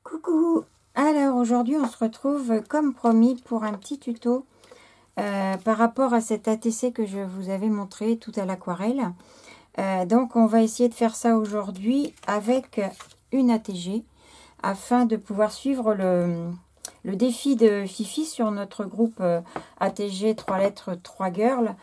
Coucou! Alors aujourd'hui on se retrouve comme promis pour un petit tuto par rapport à cet ATC que je vous avais montré tout à l'aquarelle. Donc on va essayer de faire ça aujourd'hui avec une ATG afin de pouvoir suivre le défi de Fifi sur notre groupe ATG 3 lettres 3 girls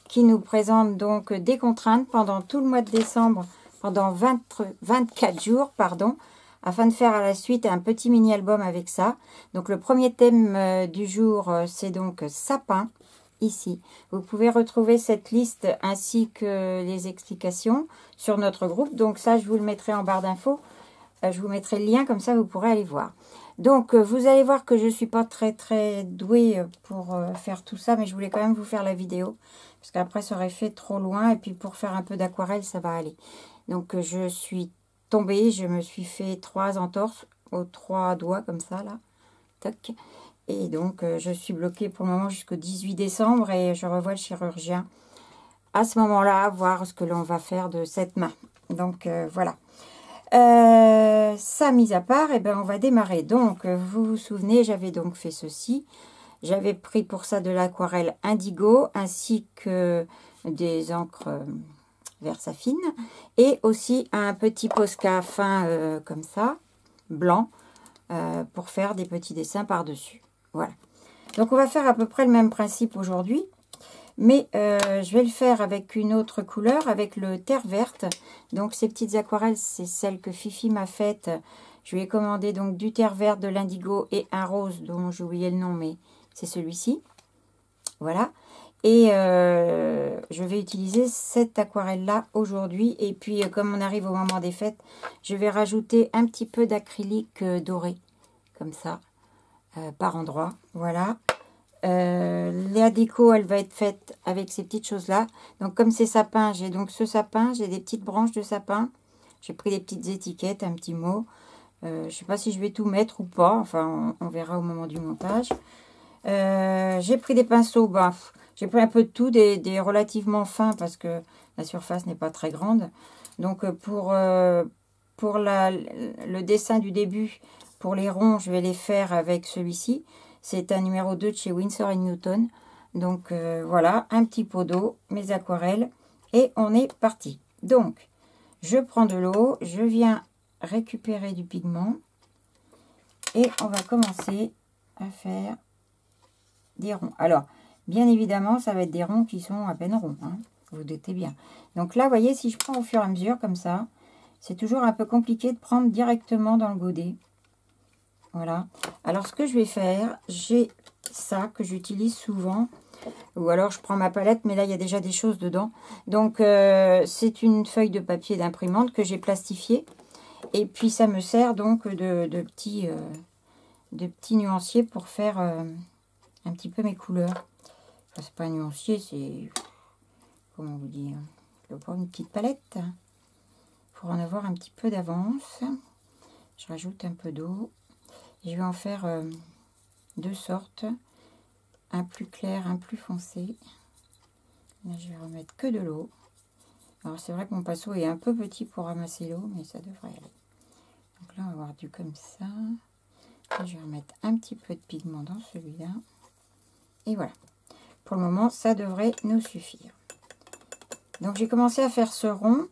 qui nous présente donc des contraintes pendant tout le mois de décembre, pendant 24 jours, pardon, afin de faire à la suite un petit mini-album avec ça. Donc le premier thème du jour, c'est donc sapin, ici. Vous pouvez retrouver cette liste ainsi que les explications sur notre groupe. Donc ça, je vous le mettrai en barre d'infos. Je vous mettrai le lien, comme ça vous pourrez aller voir. Donc vous allez voir que je ne suis pas très douée pour faire tout ça, mais je voulais quand même vous faire la vidéo. Parce qu'après ça aurait fait trop loin, et puis pour faire un peu d'aquarelle, ça va aller. Donc je suis tombée, je me suis fait 3 entorses aux 3 doigts comme ça là, tac. Et donc je suis bloquée pour le moment jusqu'au 18 décembre et je revois le chirurgien à ce moment-là, voir ce que l'on va faire de cette main. Donc voilà. Ça mis à part, et ben on va démarrer. Donc vous vous souvenez, j'avais donc fait ceci. J'avais pris pour ça de l'aquarelle indigo ainsi que des encres Versafine et aussi un petit Posca fin comme ça, blanc, pour faire des petits dessins par-dessus. Voilà. Donc on va faire à peu près le même principe aujourd'hui, mais je vais le faire avec une autre couleur, avec le terre verte. Donc ces petites aquarelles, c'est celles que Fifi m'a faites. Je lui ai commandé donc du terre verte, de l'indigo et un rose dont j'ai oublié le nom, mais c'est celui-ci. Voilà. Et je vais utiliser cette aquarelle-là aujourd'hui. Et puis, comme on arrive au moment des fêtes, je vais rajouter un petit peu d'acrylique doré, comme ça, par endroit. Voilà. La déco, elle va être faite avec ces petites choses-là. Donc, comme c'est sapin, j'ai donc ce sapin, j'ai des petites branches de sapin. J'ai pris des petites étiquettes, un petit mot. Je ne sais pas si je vais tout mettre ou pas. Enfin, on verra au moment du montage. J'ai pris des pinceaux, j'ai pris un peu de tout, des relativement fins parce que la surface n'est pas très grande. Donc pour le dessin du début, pour les ronds, je vais les faire avec celui-ci. C'est un numéro 2 de chez Winsor & Newton. Donc voilà, un petit pot d'eau, mes aquarelles, et on est parti. Donc, je prends de l'eau, je viens récupérer du pigment, et on va commencer à faire des ronds. Alors, bien évidemment, ça va être des ronds qui sont à peine ronds, hein, vous doutez bien. Donc là, vous voyez, si je prends au fur et à mesure, comme ça, c'est toujours un peu compliqué de prendre directement dans le godet. Voilà. Alors, ce que je vais faire, j'ai ça que j'utilise souvent. Ou alors, je prends ma palette, mais là, il y a déjà des choses dedans. Donc, c'est une feuille de papier d'imprimante que j'ai plastifiée. Et puis, ça me sert donc de petits nuanciers pour faire un petit peu mes couleurs. Enfin, c'est pas un nuancier, c'est... Comment vous dire? Je vais prendre une petite palette pour en avoir un petit peu d'avance. Je rajoute un peu d'eau. Je vais en faire deux sortes. Un plus clair, un plus foncé. Là, je vais remettre que de l'eau. Alors, c'est vrai que mon pinceau est un peu petit pour ramasser l'eau, mais ça devrait aller. Donc là, on va avoir du comme ça. Là, je vais remettre un petit peu de pigment dans celui-là. Et voilà. Pour le moment, ça devrait nous suffire. Donc, j'ai commencé à faire ce rond.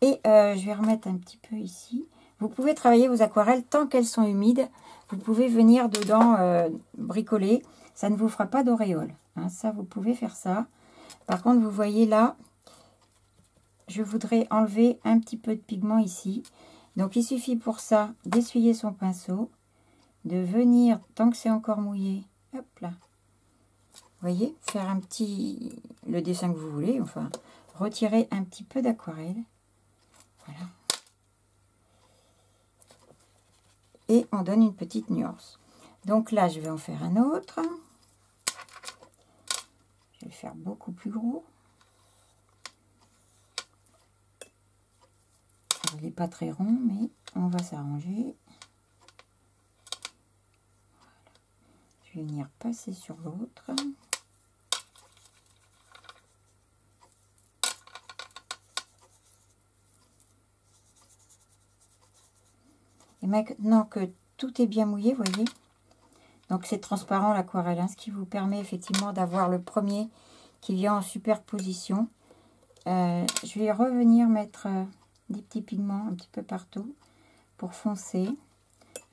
Et je vais remettre un petit peu ici. Vous pouvez travailler vos aquarelles tant qu'elles sont humides. Vous pouvez venir dedans bricoler. Ça ne vous fera pas d'auréole. Hein, ça, vous pouvez faire ça. Par contre, vous voyez là, je voudrais enlever un petit peu de pigment ici. Donc, il suffit pour ça d'essuyer son pinceau. De venir, tant que c'est encore mouillé, hop là. Vous voyez, faire un petit... le dessin que vous voulez. Enfin, retirer un petit peu d'aquarelle. Voilà. Et on donne une petite nuance. Donc là, je vais en faire un autre. Je vais le faire beaucoup plus gros. Il n'est pas très rond, mais on va s'arranger. Voilà. Je vais venir passer sur l'autre. Et maintenant que tout est bien mouillé, vous voyez. Donc c'est transparent l'aquarelle, hein, ce qui vous permet effectivement d'avoir le premier qui vient en superposition. Je vais revenir mettre des petits pigments un petit peu partout pour foncer.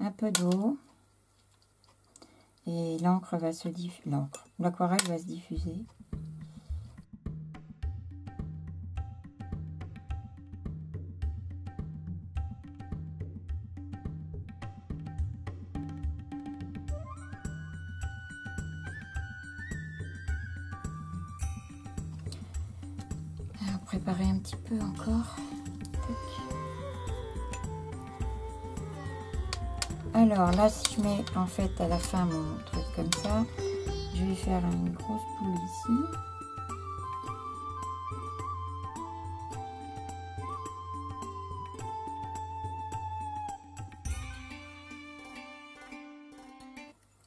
Un peu d'eau. Et l'encre va se diffuser. L'aquarelle va se diffuser. Alors, préparer un petit peu encore. Alors là, si je mets en fait à la fin mon truc comme ça, je vais faire une grosse boule ici.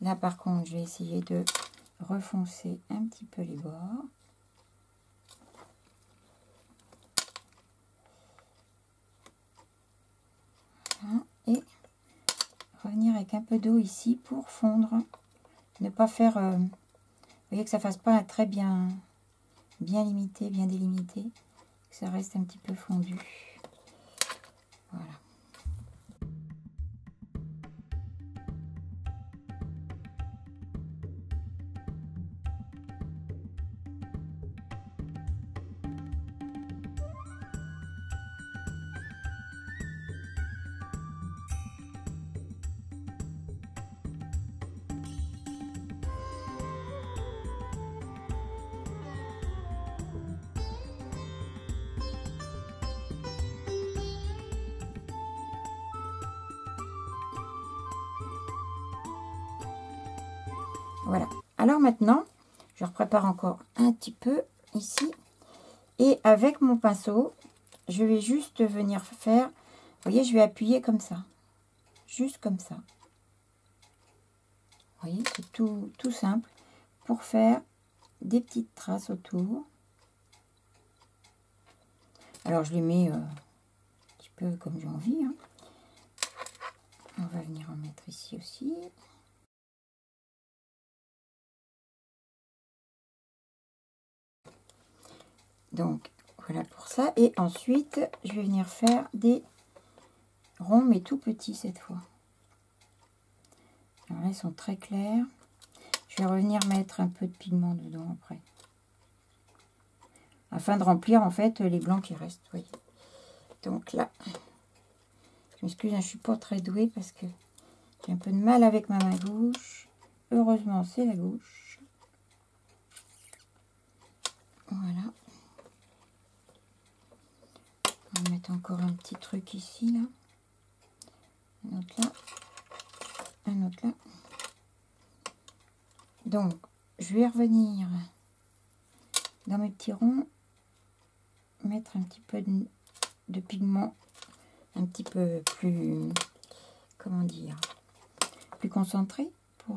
Là par contre, je vais essayer de refoncer un petit peu les bords. Voilà. Et revenir avec un peu d'eau ici pour fondre. Ne pas faire... vous voyez que ça fasse pas un trait bien limité, bien délimité. Que ça reste un petit peu fondu. Voilà. Voilà. Alors maintenant, je prépare encore un petit peu ici. Et avec mon pinceau, je vais juste venir faire... Vous voyez, je vais appuyer comme ça. Juste comme ça. Vous voyez, c'est tout simple. Pour faire des petites traces autour. Alors, je les mets un petit peu comme j'ai envie. Hein. On va venir en mettre ici aussi. Donc, voilà pour ça. Et ensuite, je vais venir faire des ronds, mais tout petits cette fois. Alors là, ils sont très clairs. Je vais revenir mettre un peu de pigment dedans après. Afin de remplir, en fait, les blancs qui restent. Voyez. Donc là, je m'excuse, je ne suis pas très douée parce que j'ai un peu de mal avec ma main gauche. Heureusement, c'est la gauche. Voilà. On va mettre encore un petit truc ici, là. Un autre là. Un autre là. Donc, je vais revenir dans mes petits ronds, mettre un petit peu de pigment un petit peu plus, comment dire, plus concentré pour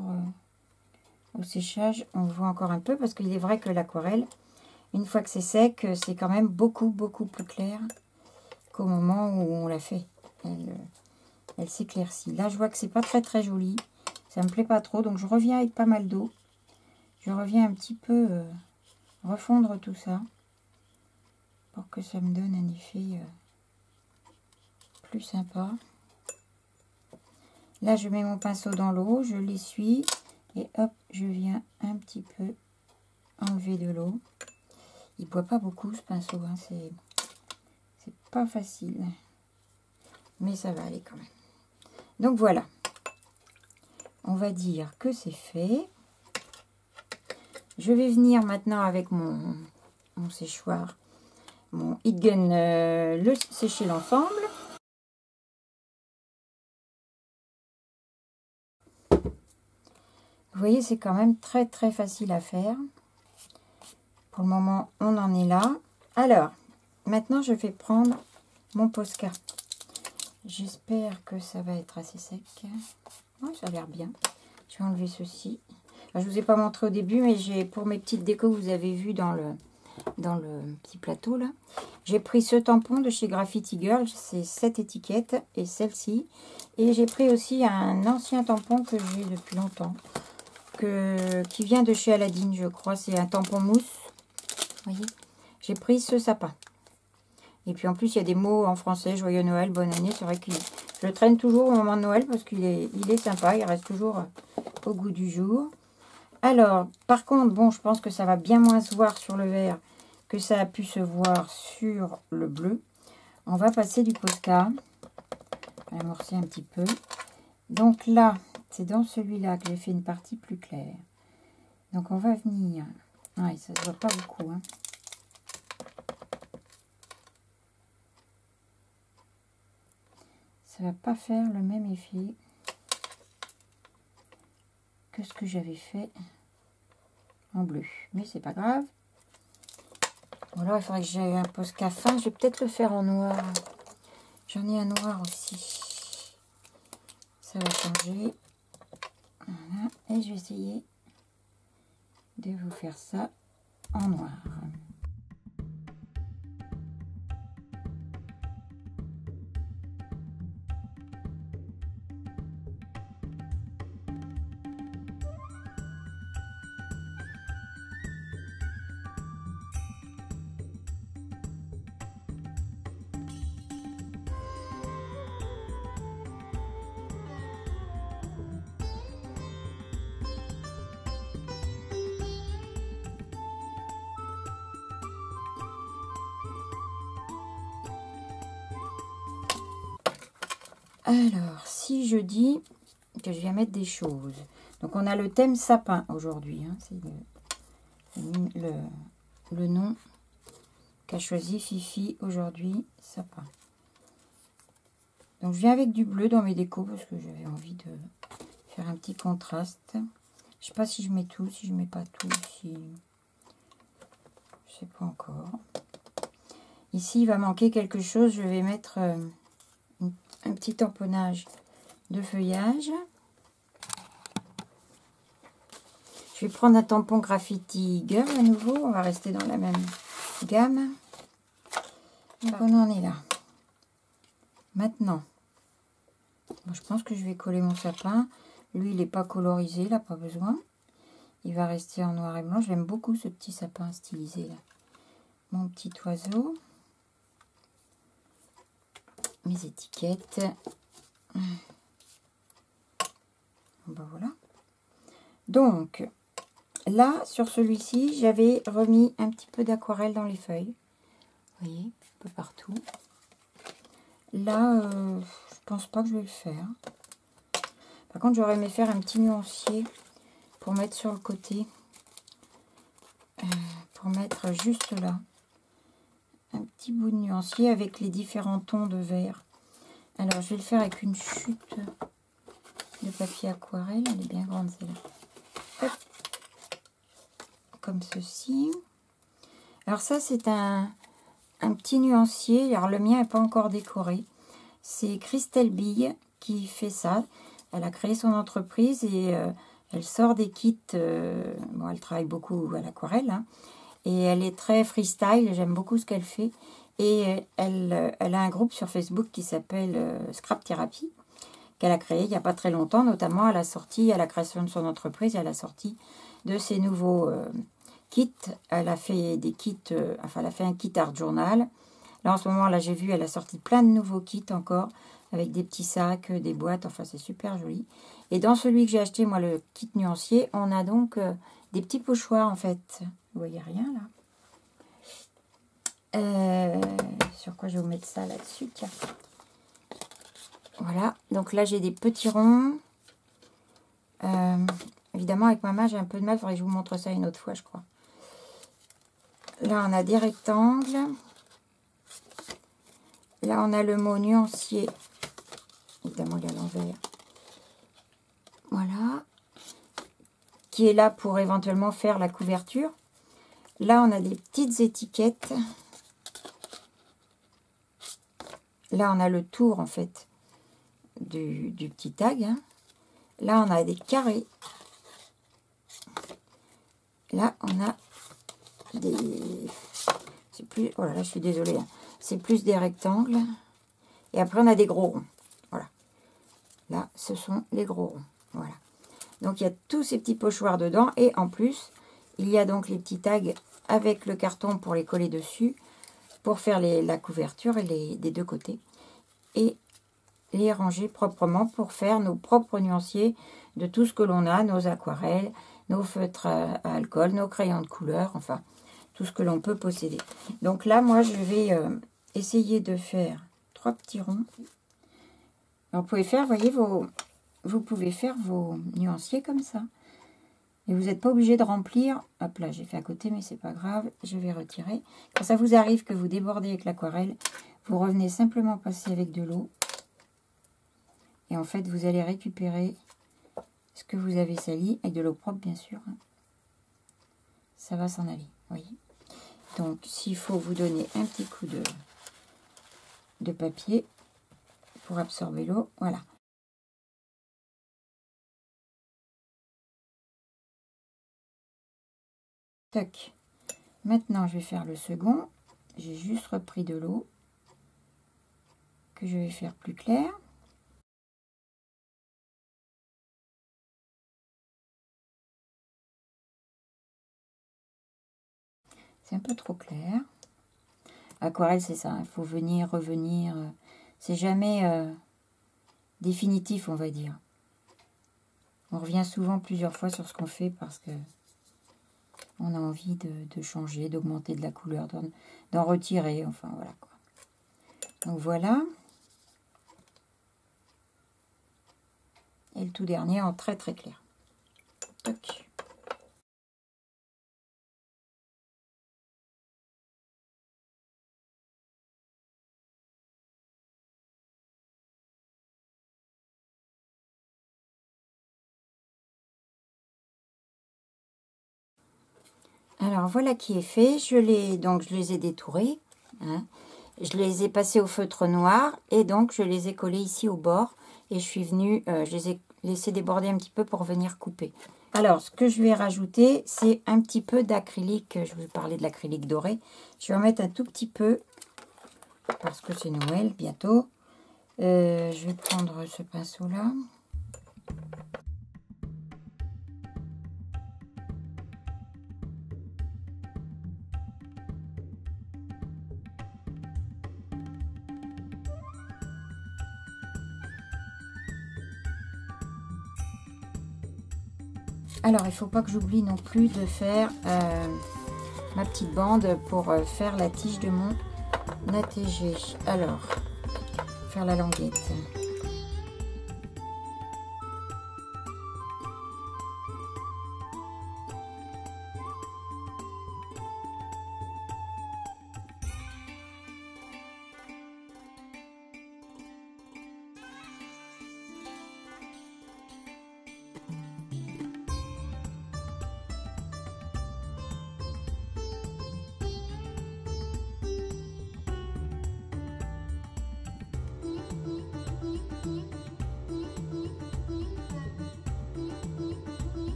au séchage. On voit encore un peu parce qu'il est vrai que l'aquarelle, une fois que c'est sec, c'est quand même beaucoup plus clair qu'au moment où on l'a fait. Elle s'éclaircit. Là, je vois que c'est pas très joli. Ça me plaît pas trop, donc je reviens avec pas mal d'eau. Je reviens un petit peu refondre tout ça pour que ça me donne un effet plus sympa. Là, je mets mon pinceau dans l'eau, je l'essuie et hop, je viens un petit peu enlever de l'eau. Il boit pas beaucoup ce pinceau, hein, c'est pas facile, mais ça va aller quand même. Donc voilà, on va dire que c'est fait. Je vais venir maintenant avec mon séchoir, mon Heat Gun, le sécher l'ensemble. Vous voyez, c'est quand même très facile à faire. Pour le moment, on en est là. Alors, maintenant, je vais prendre mon Posca. J'espère que ça va être assez sec. Ouais, ça a l'air bien. Je vais enlever ceci. Alors, je ne vous ai pas montré au début, mais j'ai pour mes petites décos que vous avez vues dans dans le petit plateau là. J'ai pris ce tampon de chez Graffiti Girl, c'est cette étiquette et celle-ci. Et j'ai pris aussi un ancien tampon que j'ai depuis longtemps, qui vient de chez Aladdin, je crois. C'est un tampon mousse. Vous voyez, j'ai pris ce sapin. Et puis en plus, il y a des mots en français, joyeux Noël, bonne année. C'est vrai que je le traîne toujours au moment de Noël parce qu'il est sympa, il reste toujours au goût du jour. Alors, par contre, bon, je pense que ça va bien moins se voir sur le vert que ça a pu se voir sur le bleu. On va passer du Posca. On va amorcer un petit peu. Donc là, c'est dans celui-là que j'ai fait une partie plus claire. Donc on va venir... Ouais, ça se voit pas beaucoup, hein. Ça va pas faire le même effet que ce que j'avais fait en bleu. Mais c'est pas grave. Bon, alors il faudrait que j'aie un Posca fin. Je vais peut-être le faire en noir. J'en ai un noir aussi. Ça va changer. Voilà. Et je vais essayer de vous faire ça en noir. Alors, si je dis que je viens mettre des choses. Donc, on a le thème sapin aujourd'hui. Hein, c'est le nom qu'a choisi Fifi aujourd'hui, sapin. Donc, je viens avec du bleu dans mes décos parce que j'avais envie de faire un petit contraste. Je sais pas si je mets tout, si je mets pas tout. Si... Je sais pas encore. Ici, il va manquer quelque chose. Je vais mettre... un petit tamponnage de feuillage. Je vais prendre un tampon Graffiti Girl à nouveau. On va rester dans la même gamme. Donc on en est là. Maintenant, bon, je pense que je vais coller mon sapin. Lui, il n'est pas colorisé, il n'a pas besoin. Il va rester en noir et blanc. J'aime beaucoup ce petit sapin stylisé là. Mon petit oiseau. Mes étiquettes. Ben voilà. Donc, là, sur celui-ci, j'avais remis un petit peu d'aquarelle dans les feuilles. Vous voyez, un peu partout. Là, je pense pas que je vais le faire. Par contre, j'aurais aimé faire un petit nuancier pour mettre sur le côté. Pour mettre juste là. Un petit bout de nuancier avec les différents tons de vert. Alors, je vais le faire avec une chute de papier aquarelle. Elle est bien grande, celle-là. Comme ceci. Alors, ça, c'est un petit nuancier. Alors, le mien n'est pas encore décoré. C'est Christelle Bille qui fait ça. Elle a créé son entreprise et elle sort des kits. Bon, elle travaille beaucoup à l'aquarelle, hein. Et elle est très freestyle, j'aime beaucoup ce qu'elle fait. Et elle a un groupe sur Facebook qui s'appelle Scrap Therapy, qu'elle a créé il n'y a pas très longtemps, notamment à la création de son entreprise, à la sortie de ses nouveaux kits. Elle a fait des kits, enfin elle a fait un kit art journal. Là en ce moment, là j'ai vu, elle a sorti plein de nouveaux kits encore, avec des petits sacs, des boîtes, enfin c'est super joli. Et dans celui que j'ai acheté, moi le kit nuancier, on a donc des petits pochoirs en fait. Vous voyez rien là. Sur quoi je vais vous mettre ça là-dessus, tiens. Voilà, donc là j'ai des petits ronds. Évidemment avec ma main j'ai un peu de mal, il faudrait que je vous montre ça une autre fois je crois. Là on a des rectangles. Là on a le mot nuancier. Évidemment il est à l'envers. Voilà. Qui est là pour éventuellement faire la couverture. Là, on a des petites étiquettes. Là, on a le tour, en fait, du petit tag. Hein. Là, on a des carrés. Là, on a c'est plus, oh là là, je suis désolée, hein. C'est plus des rectangles. Et après, on a des gros ronds. Voilà. Là, ce sont les gros ronds. Voilà. Donc, il y a tous ces petits pochoirs dedans. Et en plus, il y a donc les petits tags avec le carton pour les coller dessus, pour faire la couverture et des deux côtés. Et les ranger proprement pour faire nos propres nuanciers de tout ce que l'on a, nos aquarelles, nos feutres à alcool, nos crayons de couleur, enfin, tout ce que l'on peut posséder. Donc là, moi, je vais essayer de faire 3 petits ronds. Alors, vous pouvez faire, voyez, vous pouvez faire vos nuanciers comme ça. Et vous n'êtes pas obligé de remplir. Hop là, j'ai fait à côté, mais c'est pas grave. Je vais retirer. Quand ça vous arrive que vous débordez avec l'aquarelle, vous revenez simplement passer avec de l'eau. Et en fait, vous allez récupérer ce que vous avez sali, avec de l'eau propre, bien sûr. Ça va s'en aller, voyez. Donc, s'il faut vous donner un petit coup de papier pour absorber l'eau, voilà. Tac. Maintenant, je vais faire le second. J'ai juste repris de l'eau que je vais faire plus clair. C'est un peu trop clair. Aquarelle, c'est ça. Il faut venir, revenir. C'est jamais définitif, on va dire. On revient souvent plusieurs fois sur ce qu'on fait parce que on a envie de changer, d'augmenter de la couleur, d'en retirer. Enfin, voilà quoi. Donc voilà. Et le tout dernier en très très clair. Toc. Alors voilà qui est fait. Je les ai détourés. Hein. Je les ai passés au feutre noir et donc je les ai collés ici au bord. Et je suis venue, je les ai laissés déborder un petit peu pour venir couper. Alors ce que je vais rajouter, c'est un petit peu d'acrylique. Je vous parlais de l'acrylique doré. Je vais en mettre un tout petit peu parce que c'est Noël bientôt. Je vais prendre ce pinceau là. Alors, il ne faut pas que j'oublie non plus de faire ma petite bande pour faire la tige de mon ATG. Alors, faire la languette.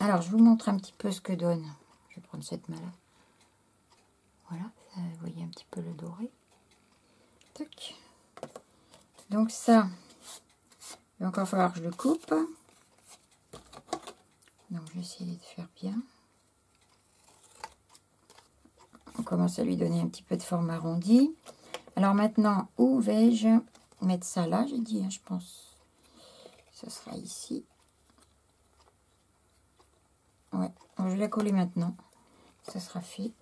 Alors, je vous montre un petit peu ce que donne. Je vais prendre cette main-là. Voilà, ça, vous voyez un petit peu le doré. Tac. Donc ça, il va encore falloir que je le coupe. Donc, je vais essayer de faire bien. On commence à lui donner un petit peu de forme arrondie. Alors maintenant, où vais-je mettre ça là? J'ai dit, hein, je pense. Ça sera ici. Ouais, je vais la coller maintenant. Ça sera fait.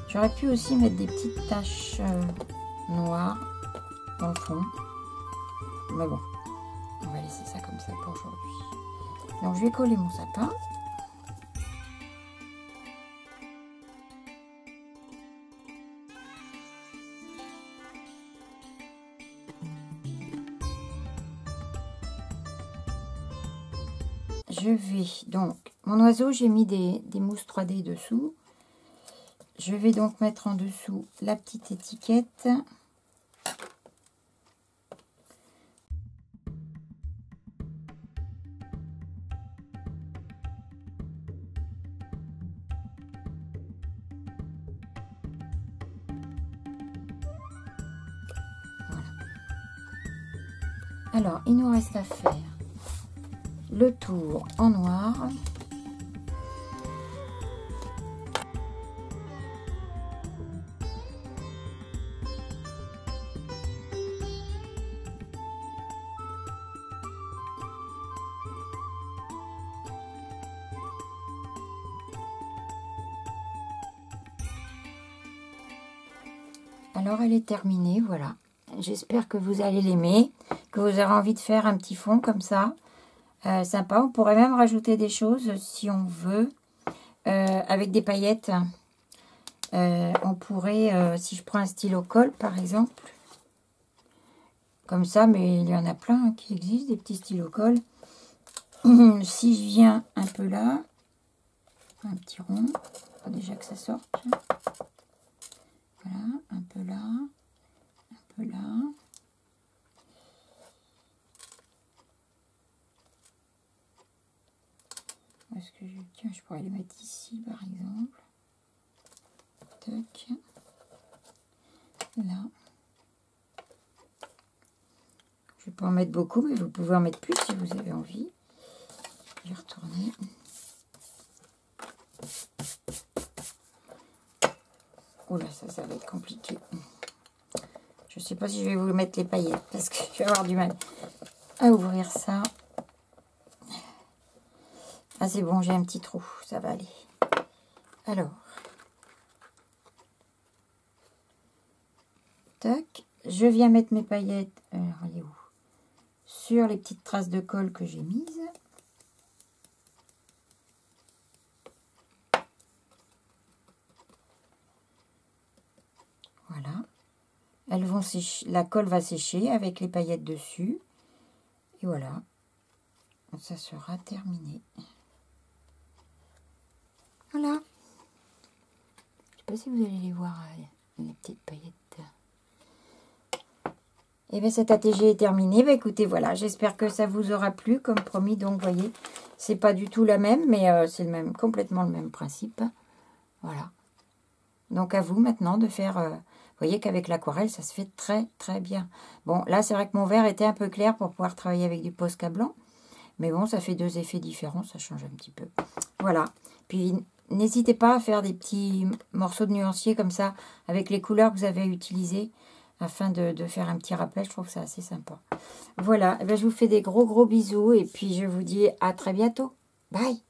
J'aurais pu aussi mettre des petites taches noires dans le fond. Mais bon, on va laisser ça pour aujourd'hui. Donc je vais coller mon sapin. Je vais donc, mon oiseau, j'ai mis des mousses 3D dessous. Je vais donc mettre en dessous la petite étiquette. Voilà. Alors, il nous reste à faire le tour en noir. Alors elle est terminée, voilà. J'espère que vous allez l'aimer, que vous aurez envie de faire un petit fond comme ça. Sympa, on pourrait même rajouter des choses si on veut. Avec des paillettes, on pourrait, si je prends un stylo colle par exemple, comme ça, mais il y en a plein qui existent, des petits stylos colle. Si je viens un peu là, un petit rond, faut déjà que ça sorte. Voilà, un peu là, un peu là. Est-ce que tiens, je pourrais les mettre ici par exemple. Tac. Là. Je vais pas en mettre beaucoup, mais vous pouvez en mettre plus si vous avez envie. Je vais retourner. Oh là, ça va être compliqué. Je sais pas si je vais vous mettre les paillettes parce que je vais avoir du mal à ouvrir ça. Ah, c'est bon, j'ai un petit trou, ça va aller. Alors, tac, je viens mettre mes paillettes, alors elle est où? Sur les petites traces de colle que j'ai mises. Voilà. Elles vont sécher, la colle va sécher avec les paillettes dessus. Et voilà. Ça sera terminé. Voilà. Je sais pas si vous allez les voir, les petites paillettes. Et bien cet ATG est terminé. Ben, écoutez, voilà, j'espère que ça vous aura plu, comme promis. Donc, vous voyez, c'est pas du tout la même, mais c'est le même, complètement le même principe. Voilà. Donc, à vous maintenant de faire... vous voyez qu'avec l'aquarelle, ça se fait très, très bien. Bon, là, c'est vrai que mon verre était un peu clair pour pouvoir travailler avec du Posca blanc. Mais bon, ça fait deux effets différents, ça change un petit peu. Voilà. Puis, n'hésitez pas à faire des petits morceaux de nuancier comme ça, avec les couleurs que vous avez utilisées, afin de faire un petit rappel. Je trouve ça assez sympa. Voilà. Eh bien, je vous fais des gros bisous, et puis je vous dis à très bientôt. Bye!